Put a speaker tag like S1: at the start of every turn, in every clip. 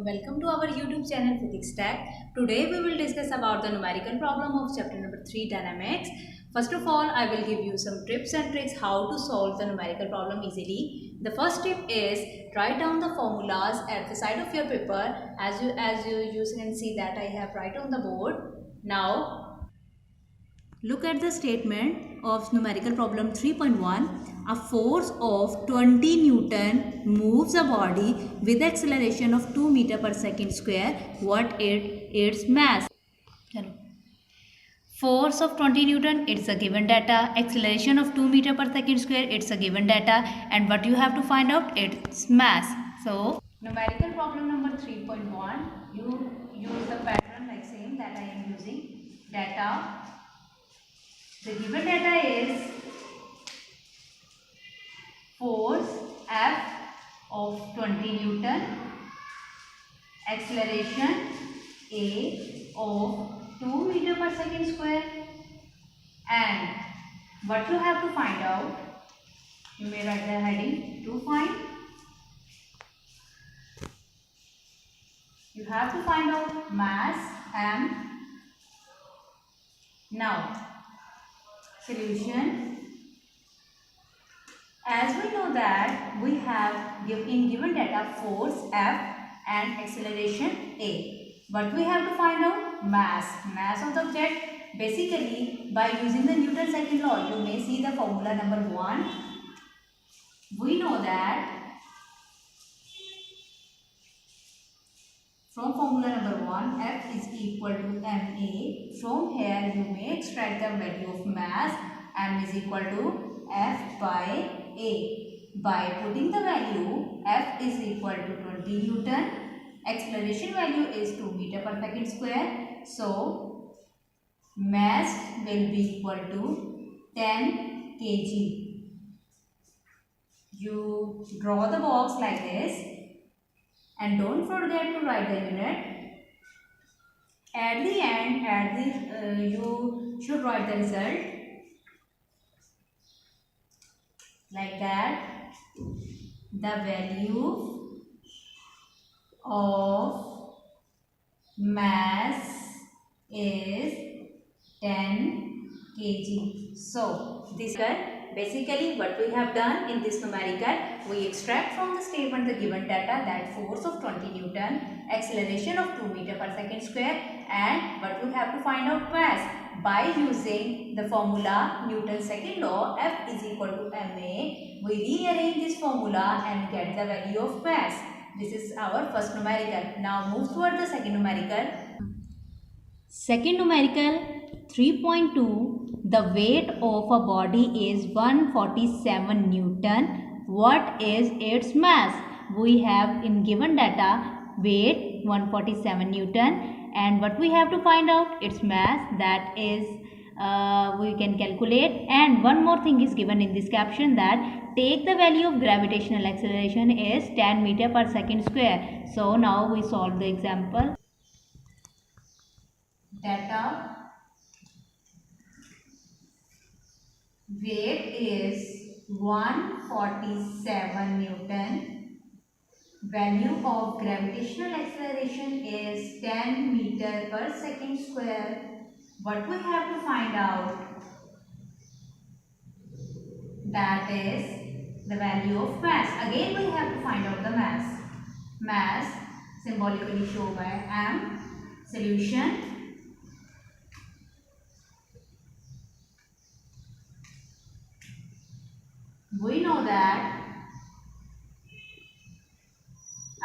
S1: Welcome to our YouTube channel Physics Tech. Today we will discuss about the numerical problem of chapter number 3 Dynamics. First of all, I will give you some tips and tricks how to solve the numerical problem easily. The first tip is write down the formulas at the side of your paper. As you can see that I have write on the board. Now look at the statement of numerical problem 3.1. A force of 20 Newton moves a body with acceleration of 2 meter per second square. What is its mass? Force of 20 Newton, it's a given data. Acceleration of 2 meter per second square, it's a given data. And what you have to find out, its mass. So, numerical problem number 3.1, you use the pattern like same that I am using. Data. The given data is force F of 20 Newton, acceleration A of 2 meter per second square, and what you have to find out, you may write the heading to find. You have to find out mass M. Now, solution. As we know that we have in given data force F and acceleration A. But we have to find out mass of the object. Basically, by using the Newton's second law, you may see the formula number 1. We know that from formula number 1, F is equal to ma. From here, you may extract the value of mass. M is equal to F by A. By putting the value, F is equal to 20 Newton. Acceleration value is 2 meter per second square. So, mass will be equal to 10 kg. You draw the box like this. And don't forget to write the unit. At the end, you should write the result like that. The value of mass is 10 kg. So, this is basically what we have done in this numerical. We extract from the statement the given data, that force of 20 Newton, acceleration of 2 meter per second square, and what we have to find out mass. By using the formula Newton's second law, F is equal to ma, we rearrange this formula and get the value of mass. This is our first numerical. Now move toward the second numerical. Second numerical 3.2. The weight of a body is 147 Newton. What is its mass? We have in given data weight 147 Newton, and what we have to find out, its mass, that is we can calculate. And one more thing is given in this caption, that take the value of gravitational acceleration is 10 meter per second square. So now we solve the example. Data. Weight is 147 Newton. Value of gravitational acceleration is 10 meter per second square. What we have to find out, that is the value of mass. Again we have to find out the mass. Mass symbolically shown by M. Solution. We know that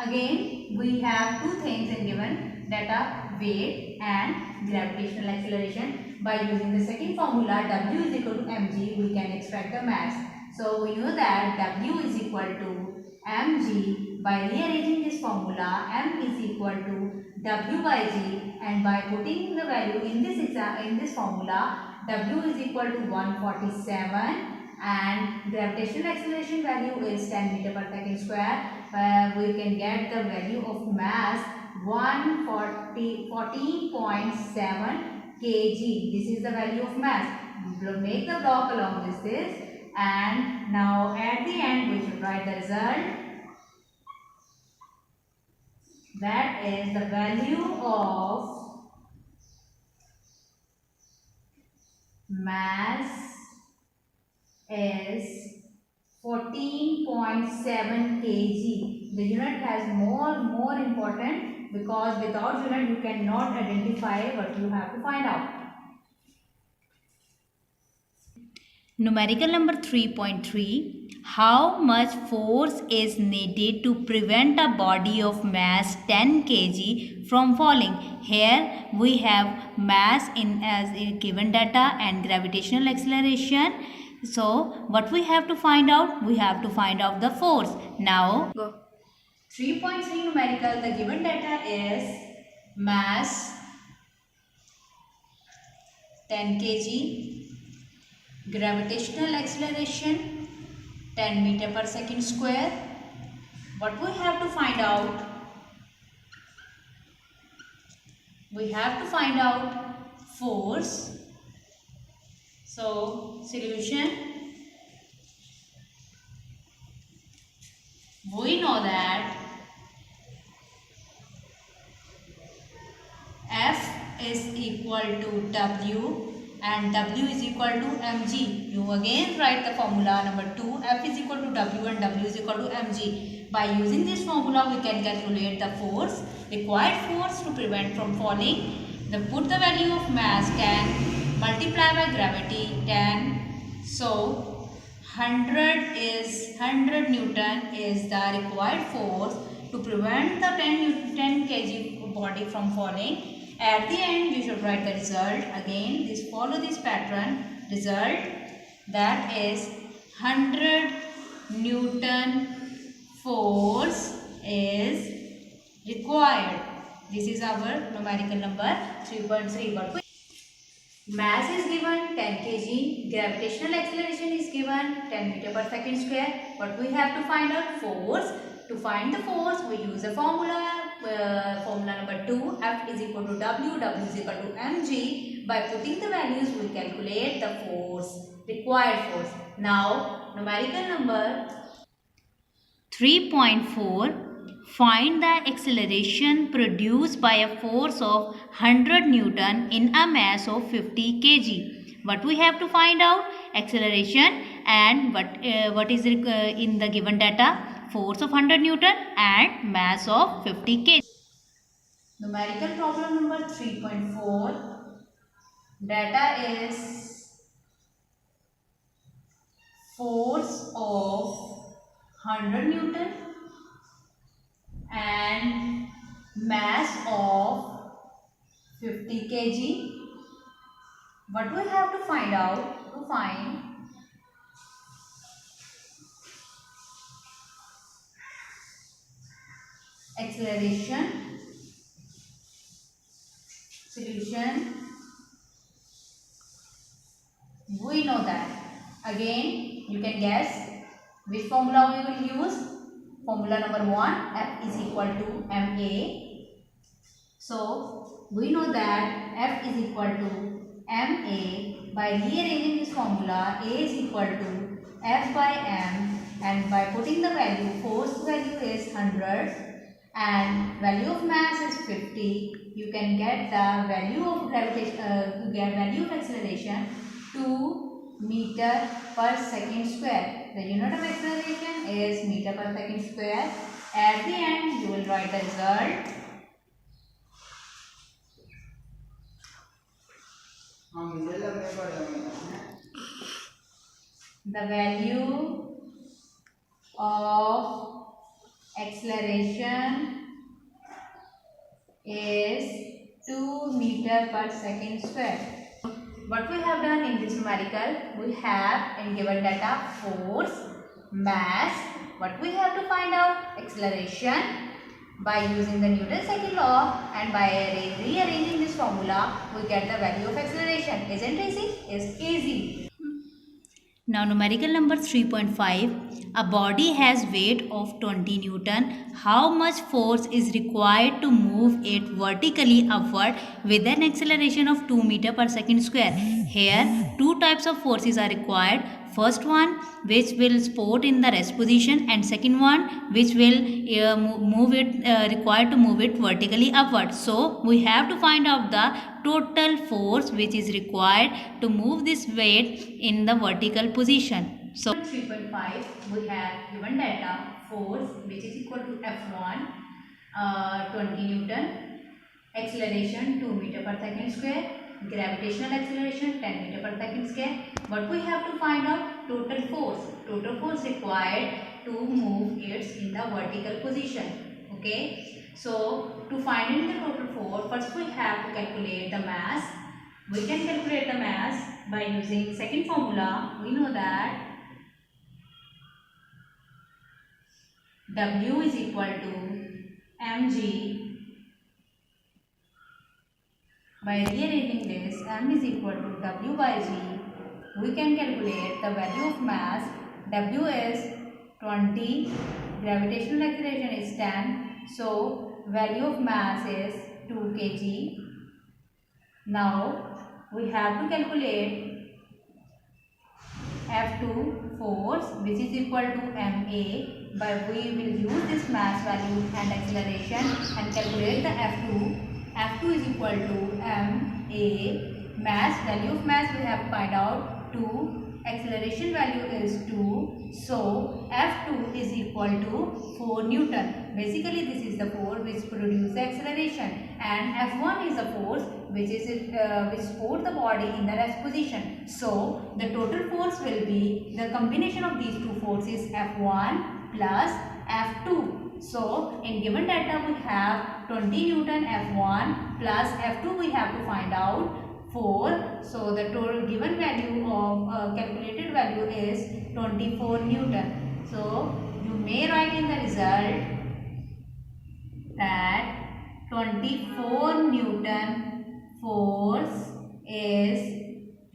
S1: again we have two things in given data, weight and gravitational acceleration. By using the second formula, W is equal to mg, we can extract the mass. So we know that W is equal to mg. By rearranging this formula, M is equal to W by g, and by putting the value in this formula, W is equal to 147. And gravitational acceleration value is 10 meter per second square. We can get the value of mass 14.7 kg. This is the value of mass. Make the block along with this, and now at the end we should write the result. that is the value of mass is 14.7 kg. The unit has more important, because without unit you cannot identify what you have to find out. Numerical number 3.3. How much force is needed to prevent a body of mass 10 kg from falling? Here we have mass in as in given data and gravitational acceleration. So what we have to find out? We have to find out the force. Now go. 3.3 numerical. The given data is mass 10 kg. Gravitational acceleration 10 meter per second square. What we have to find out? We have to find out force. So solution. We know that F is equal to W and W is equal to mg. You again write the formula number 2. F is equal to W and W is equal to mg. By using this formula we can calculate the force, required force to prevent from falling. Put the value of mass 10 multiply by gravity 10. So 100 Newton is the required force to prevent the 10 kg body from falling. At the end you should write the result. Again follow this pattern. Result, that is 100 Newton force is required. This is our numerical number 3.3. But mass is given 10 kg, gravitational acceleration is given 10 meter per second square. But we have to find out force. To find the force, we use a formula number 2. F is equal to W, W is equal to mg. By putting the values, we calculate the force, required force. Now, numerical number 3.4. Find the acceleration produced by a force of 100 Newton in a mass of 50 kg. What we have to find out? Acceleration and what is in the given data? Force of 100 Newton and mass of 50 kg. Numerical problem number 3.4. Data is force of 100 Newton and mass of 50 kg. What we have to find out? To find acceleration. Solution. We know that. Again, you can guess which formula we will use. Formula number 1, F is equal to ma. So we know that F is equal to ma. By rearranging this formula, A is equal to F by m, and by putting the value, force value is 100 and value of mass is 50. You can get the value of gravitation, value of acceleration 2 meter per second square. The unit of acceleration is meter per second square. At the end, you will write the result. The value of acceleration is 2 meter per second square. What we have done in this numerical, we have in given data force, mass. What we have to find out? Acceleration. By using the Newton's second law and by rearranging this formula, we get the value of acceleration. Isn't it easy? It's easy. Now numerical number 3.5. A body has weight of 20 Newton. How much force is required to move it vertically upward with an acceleration of 2 meter per second square? Here, two types of forces are required. First one which will support in the rest position, and second one which will move it required to move it vertically upward. So we have to find out the total force which is required to move this weight in the vertical position. So 3.5 we have given data force which is equal to F1 20 Newton, acceleration 2 meter per second square, gravitational acceleration 10 meter per second square. But we have to find out total force required to move it in the vertical position. Okay, so to find the total force, first we have to calculate the mass. We can calculate the mass by using second formula. We know that W is equal to mg. By rearranging this, m is equal to W by g, we can calculate the value of mass. W is 20, gravitational acceleration is 10, so value of mass is 2 kg. Now we have to calculate F2 force which is equal to ma. But we will use this mass value and acceleration and calculate the F2. F2 is equal to ma. Mass, value of mass we have to find out 2. Acceleration value is 2. So F2 is equal to 4 Newton. Basically this is the force which produces the acceleration, and F1 is the force which support the body in the rest position. So the total force will be the combination of these two forces, F1 plus F2. So in given data we have 20 Newton F1 plus F2 we have to find out 4. So the total given value of calculated value is 24 Newton. So you may write in the result that 24 Newton force is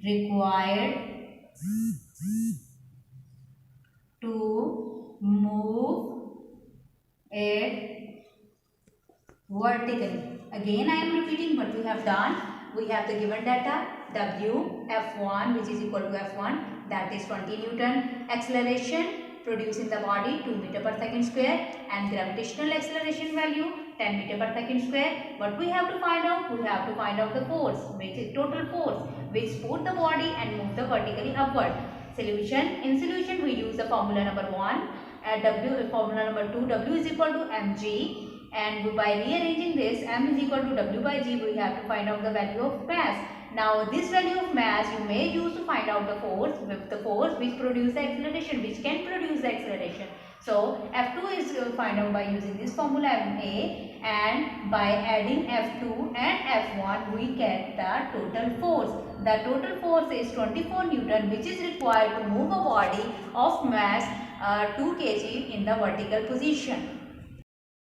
S1: required to move it vertically. Again I am repeating what we have done. We have the given data W F1 which is equal to F1, that is 20 Newton, acceleration produced in the body 2 meter per second square, and gravitational acceleration value 10 meter per second square. What we have to find out? We have to find out the force, which is total force which support the body and move the vertically upward. Solution. In solution we use the formula number 1, formula number 2, W is equal to mg. And by rearranging this, m is equal to W by g, we have to find out the value of mass. Now this value of mass you may use to find out the force which produce the acceleration, which can produce the acceleration. So F2 is find out by using this formula ma, and by adding F2 and F1 we get the total force. The total force is 24 Newton which is required to move a body of mass 2 kg in the vertical position.